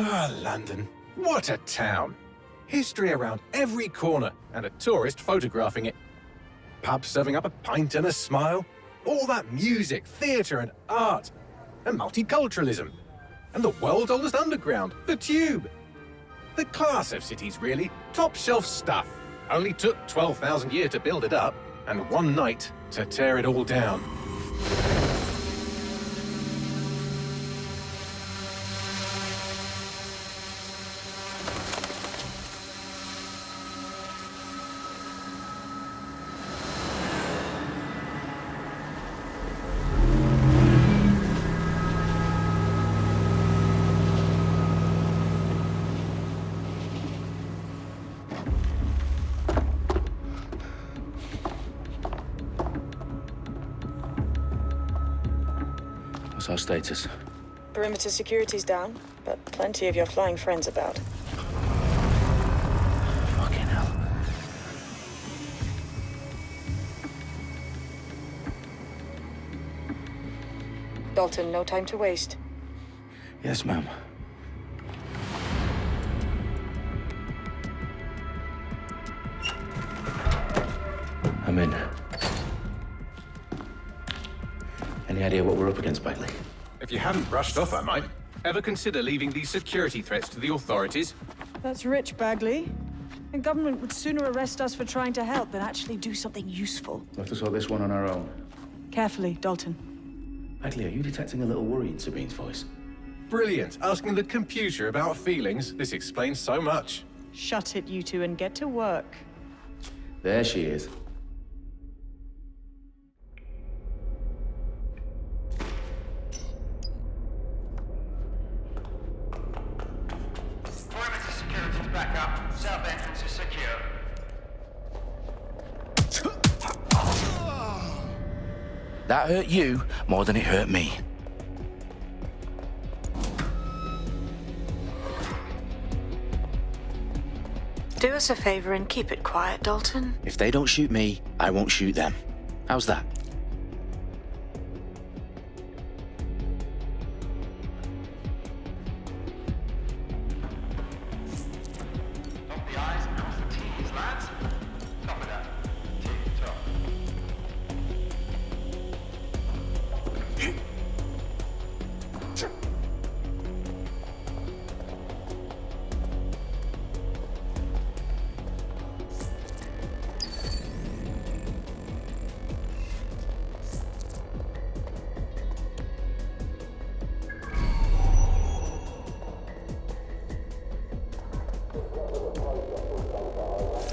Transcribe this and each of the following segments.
Ah, London. What a town. History around every corner and a tourist photographing it. Pubs serving up a pint and a smile. All that music, theatre and art. And multiculturalism. And the world's oldest underground, the Tube. The class of cities, really. Top shelf stuff. Only took 12,000 years to build it up, and one night to tear it all down. What's our status? Perimeter security's down, but plenty of your flying friends about. Fucking hell. Dalton, no time to waste. Yes, ma'am. I'm in. Any idea what we're up against, Bagley? If you hadn't brushed off, I might. Ever consider leaving these security threats to the authorities? That's rich, Bagley. The government would sooner arrest us for trying to help than actually do something useful. We'll have to sort this one on our own. Carefully, Dalton. Bagley, are you detecting a little worry in Sabine's voice? Brilliant. Asking the computer about feelings. This explains so much. Shut it, you two, and get to work. There she is. Perimeter security's back up. South entrance is secure. That hurt you more than it hurt me. Do us a favor and keep it quiet, Dalton. If they don't shoot me, I won't shoot them. How's that? Dot the I's and cross the T's, lads. Copy that. Tip-top.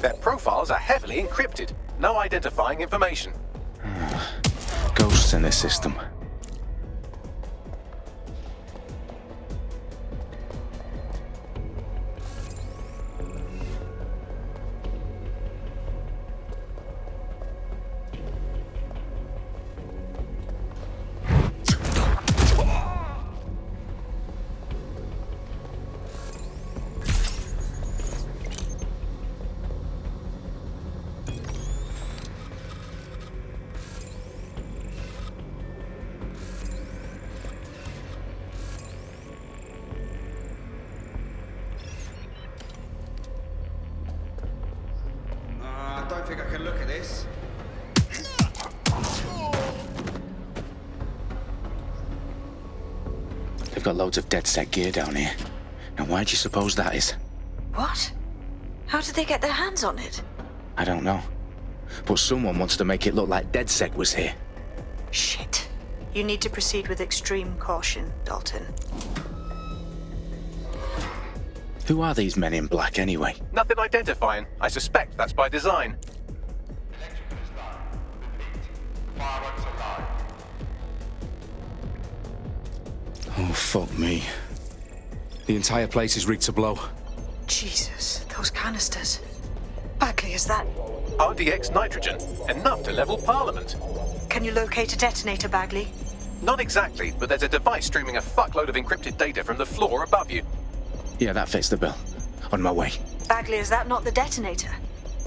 Their profiles are heavily encrypted. No identifying information. Ghosts in this system. I don't think I can look at this. They've got loads of dead set gear down here. Now why do you suppose that is? What? How did they get their hands on it? I don't know. But someone wants to make it look like DedSec was here. Shit. You need to proceed with extreme caution, Dalton. Who are these men in black anyway? Nothing identifying. I suspect that's by design. Electrical is down. Repeat. Fireworks are live. Oh, fuck me. The entire place is rigged to blow. Jesus, those canisters. Bagley, is that... RTX nitrogen. Enough to level Parliament. Can you locate a detonator, Bagley? Not exactly, but there's a device streaming a fuckload of encrypted data from the floor above you. Yeah, that fits the bill. On my way. Bagley, is that not the detonator?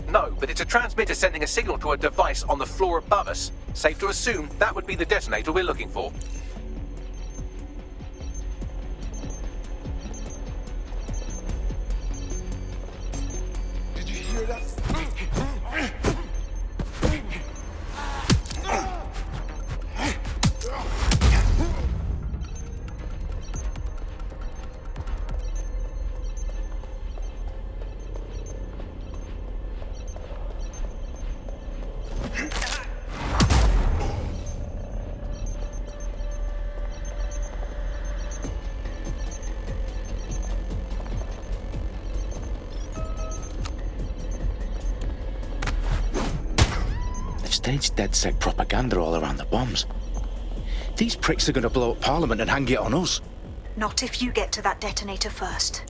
No, but it's a transmitter sending a signal to a device on the floor above us. Safe to assume that would be the detonator we're looking for. Staged DedSec propaganda all around the bombs. These pricks are gonna blow up Parliament and hang it on us. Not if you get to that detonator first.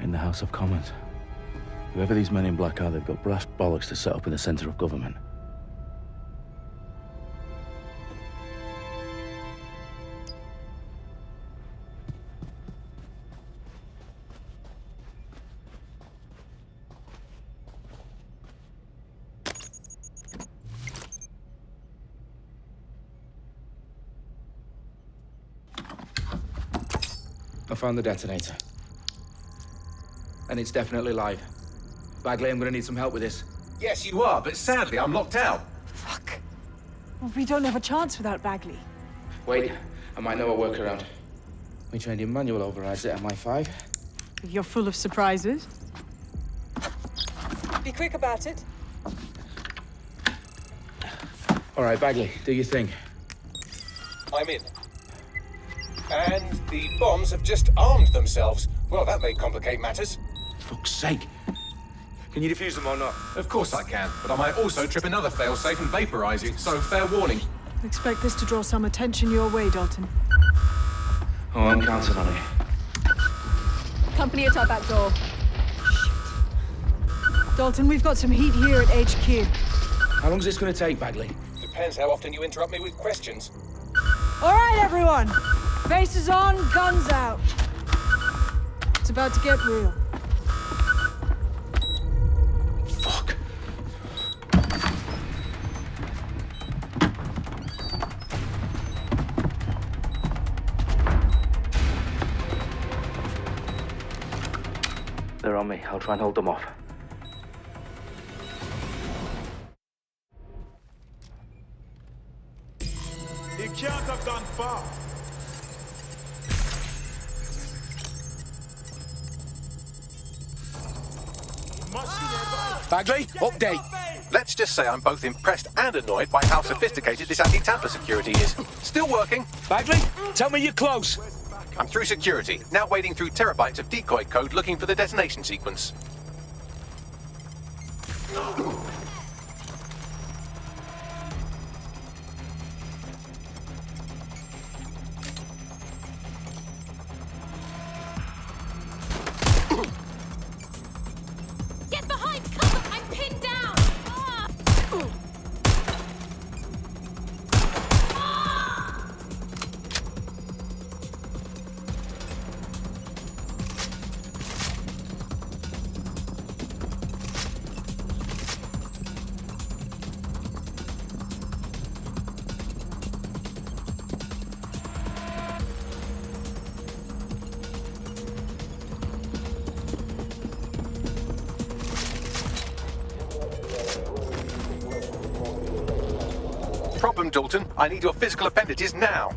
In the House of Commons. Whoever these men in black are, they've got brass bollocks to set up in the centre of government. I found the detonator. And it's definitely live. Bagley, I'm gonna need some help with this. Yes, you are, but sadly I'm locked out. Fuck. Well, we don't have a chance without Bagley. Wait, I might know a workaround. We trained in manual overrides at MI5. You're full of surprises. Be quick about it. All right, Bagley, do your thing. I'm in. And the bombs have just armed themselves. Well, that may complicate matters. Fuck's sake. Can you defuse them or not? Of course I can, but I might also trip another failsafe and vaporize you, so fair warning. Expect this to draw some attention your way, Dalton. Oh, I'm counting on it. Company at our back door. Dalton, we've got some heat here at HQ. How long is this gonna take, Bagley? Depends how often you interrupt me with questions. All right, everyone. Faces on, guns out. It's about to get real. Fuck. They're on me. I'll try and hold them off. He can't have gone far. Bagley, update. Let's just say I'm both impressed and annoyed by how sophisticated this anti-tamper security is. Still working. Bagley, tell me you're close. I'm through security, now wading through terabytes of decoy code looking for the detonation sequence. Get behind cover! I'm pinned down! Ah! Problem, Dalton. I need your physical appendages now.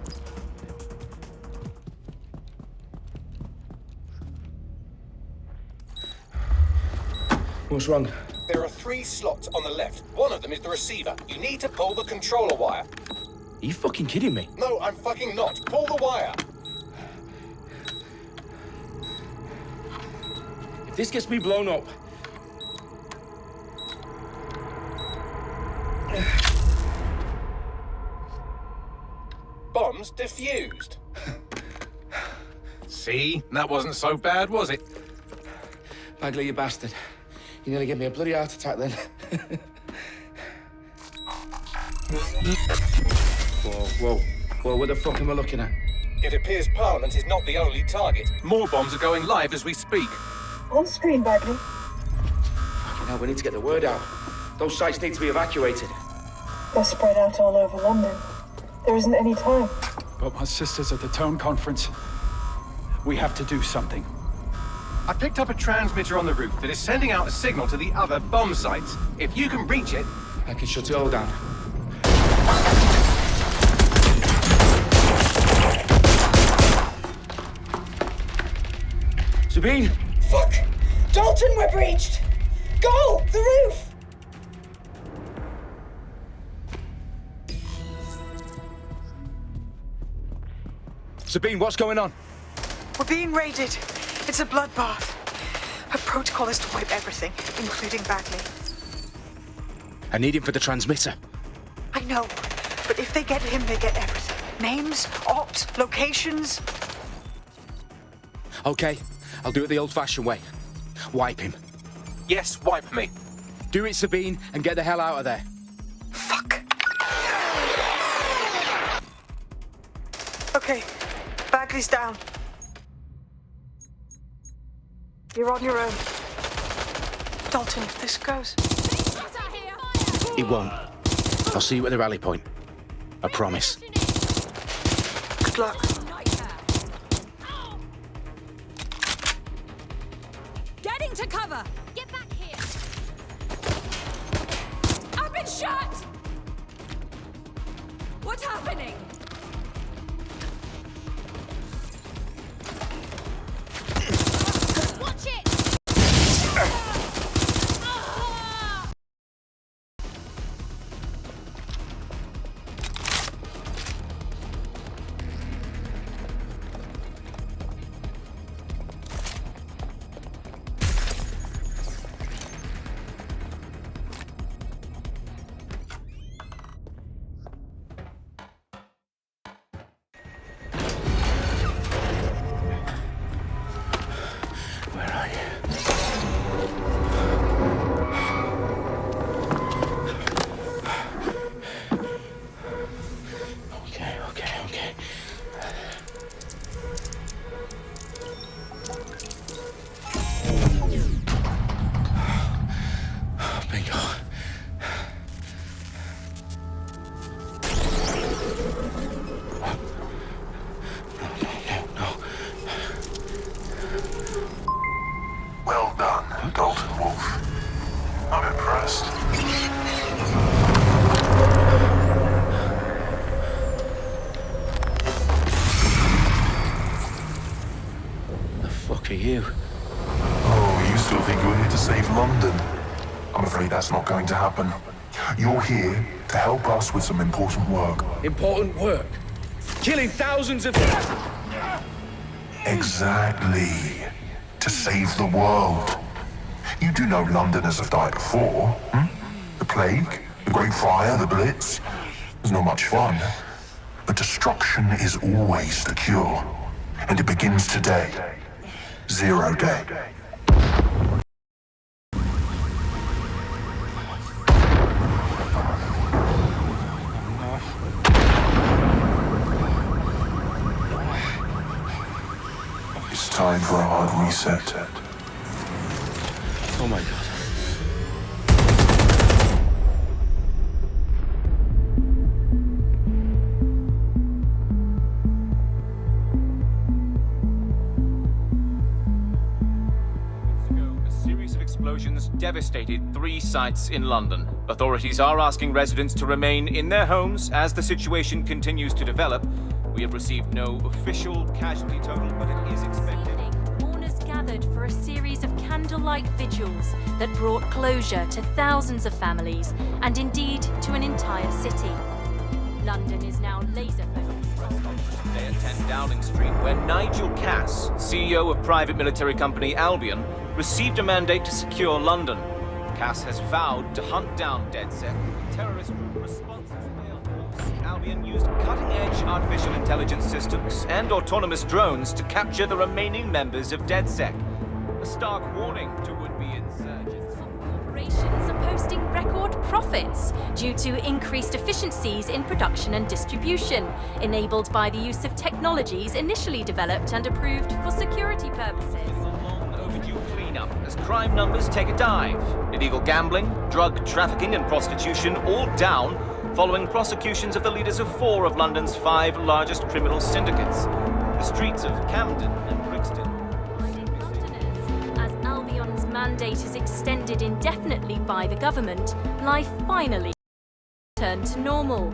What's wrong? There are 3 slots on the left. One of them is the receiver. You need to pull the controller wire. Are you fucking kidding me? No, I'm fucking not. Pull the wire. If this gets me blown up... Bombs defused. See? That wasn't so bad, was it? Bagley, you bastard. You nearly gave me a bloody heart attack then. Whoa, what the fuck am I looking at? It appears Parliament is not the only target. More bombs are going live as we speak. On screen, Bagley. Fucking hell, we need to get the word out. Those sites need to be evacuated. They're spread out all over London. There isn't any time. But my sister's at the town conference. We have to do something. I picked up a transmitter on the roof that is sending out a signal to the other bomb sites. If you can reach it... I can shut it all down. Sabine! Fuck! Dalton, we're breached! Go! The roof! Sabine, what's going on? We're being raided. It's a bloodbath. Her protocol is to wipe everything, including Bagley. I need him for the transmitter. I know, but if they get him, they get everything. Names, ops, locations. Okay, I'll do it the old-fashioned way. Wipe him. Yes, wipe me. Do it, Sabine, and get the hell out of there. Fuck. Okay, Bagley's down. You're on your own. Dalton, if this goes... It won't. I'll see you at the rally point. I promise. Good luck. Getting to cover! Get back here! I've been shot! What's happening? Watch it! Where are you? Okay. Bingo. No. Well done, Dalton Wolf. I'm impressed. The fuck are you? Oh, you still think you're here to save London? I'm afraid that's not going to happen. You're here to help us with some important work. Important work. Killing thousands of... Exactly. To save the world. You do know Londoners have died before, hmm? The plague, the Great Fire, the Blitz. It's not much fun. But destruction is always the cure. And it begins today. 0 day. It's time for a hard reset. Oh my god. A series of explosions devastated 3 sites in London. Authorities are asking residents to remain in their homes as the situation continues to develop. We have received no official casualty total, but it is expected. Mourners gathered for a series of candlelight vigils that brought closure to thousands of families and indeed to an entire city. London is now laser-focused. Today at 10 Downing Street, where Nigel Cass, CEO of private military company Albion, received a mandate to secure London. Cass has vowed to hunt down DedSec. Terrorist group responses failed. Albion used cutting-edge artificial intelligence systems and autonomous drones to capture the remaining members of DedSec. A stark warning to would-be insurgents. Corporations are posting record profits due to increased efficiencies in production and distribution, enabled by the use of technologies initially developed and approved for security purposes. Overdue cleanup as crime numbers take a dive. Illegal gambling, drug trafficking and prostitution all down following prosecutions of the leaders of 4 of London's 5 largest criminal syndicates. The streets of Camden and mandate is extended indefinitely by the government, life finally returned to normal.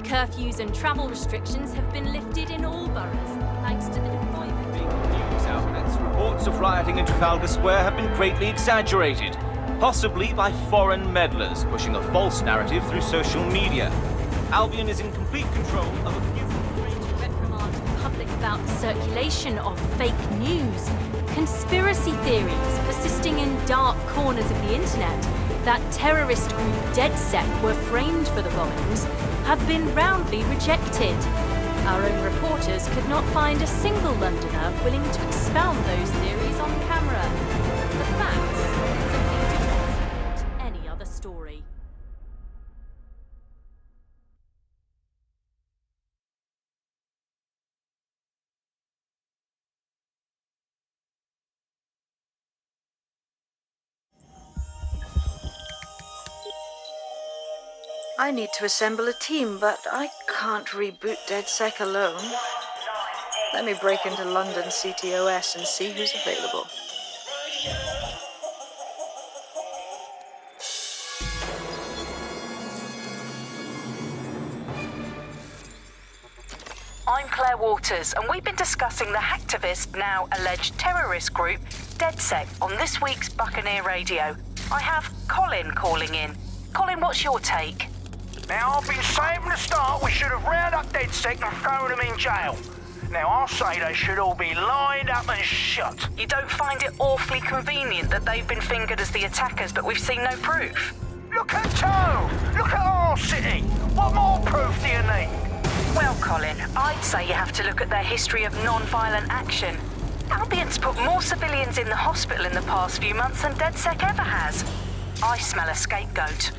Curfews and travel restrictions have been lifted in all boroughs, thanks to the deployment. News outlets, reports of rioting in Trafalgar Square have been greatly exaggerated, possibly by foreign meddlers pushing a false narrative through social media. Albion is in complete control of a few... Reprimand the public about the circulation of fake news, conspiracy theories persisting in dark corners of the internet that terrorist group DedSec were framed for the bombings have been roundly rejected. Our own reporters could not find a single Londoner willing to expound those theories on camera. The facts simply do not support any other story. I need to assemble a team, but I can't reboot DedSec alone. Let me break into London CTOS and see who's available. I'm Claire Waters, and we've been discussing the hacktivist, now alleged terrorist group, DedSec, on this week's Buccaneer Radio. I have Colin calling in. Colin, what's your take? Now, I've been saying from the start we should have rounded up DedSec and thrown them in jail. Now, I'll say they should all be lined up and shot. You don't find it awfully convenient that they've been fingered as the attackers, but we've seen no proof? Look at Toe! Look at our city! What more proof do you need? Well, Colin, I'd say you have to look at their history of non-violent action. Albion's put more civilians in the hospital in the past few months than DedSec ever has. I smell a scapegoat.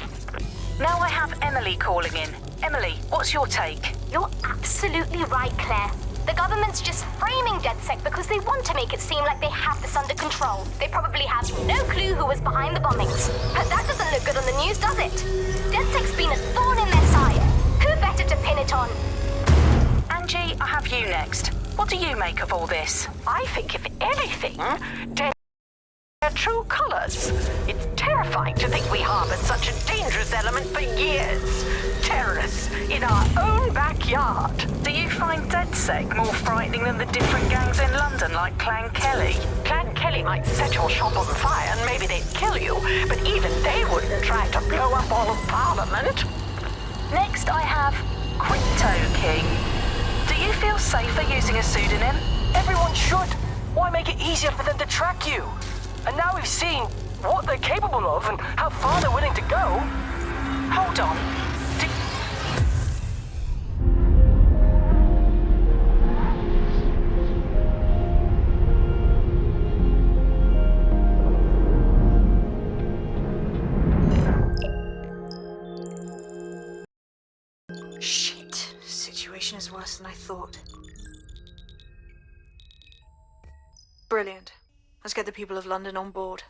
Now I have Emily calling in. Emily, what's your take? You're absolutely right, Claire. The government's just framing DedSec because they want to make it seem like they have this under control. They probably have no clue who was behind the bombings. But that doesn't look good on the news, does it? DedSec's been a thorn in their side. Who better to pin it on? Angie, I have you next. What do you make of all this? I think, if anything, their true colors. It's terrifying to think we harbored such a dangerous element for years. Terrorists in our own backyard. Do you find DedSec more frightening than the different gangs in London, like Clan Kelly? Clan Kelly might set your shop on fire and maybe they'd kill you, but even they wouldn't try to blow up all of Parliament. Next, I have Crypto King. Do you feel safer using a pseudonym? Everyone should. Why make it easier for them to track you? And now we've seen what they're capable of and how far they're willing to go. Hold on. Shit. Situation is worse than I thought. Brilliant. Let's get the people of London on board.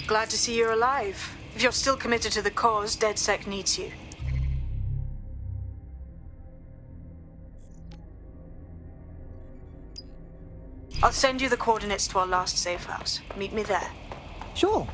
Glad to see you're alive. If you're still committed to the cause, DedSec needs you. I'll send you the coordinates to our last safe house. Meet me there. Sure.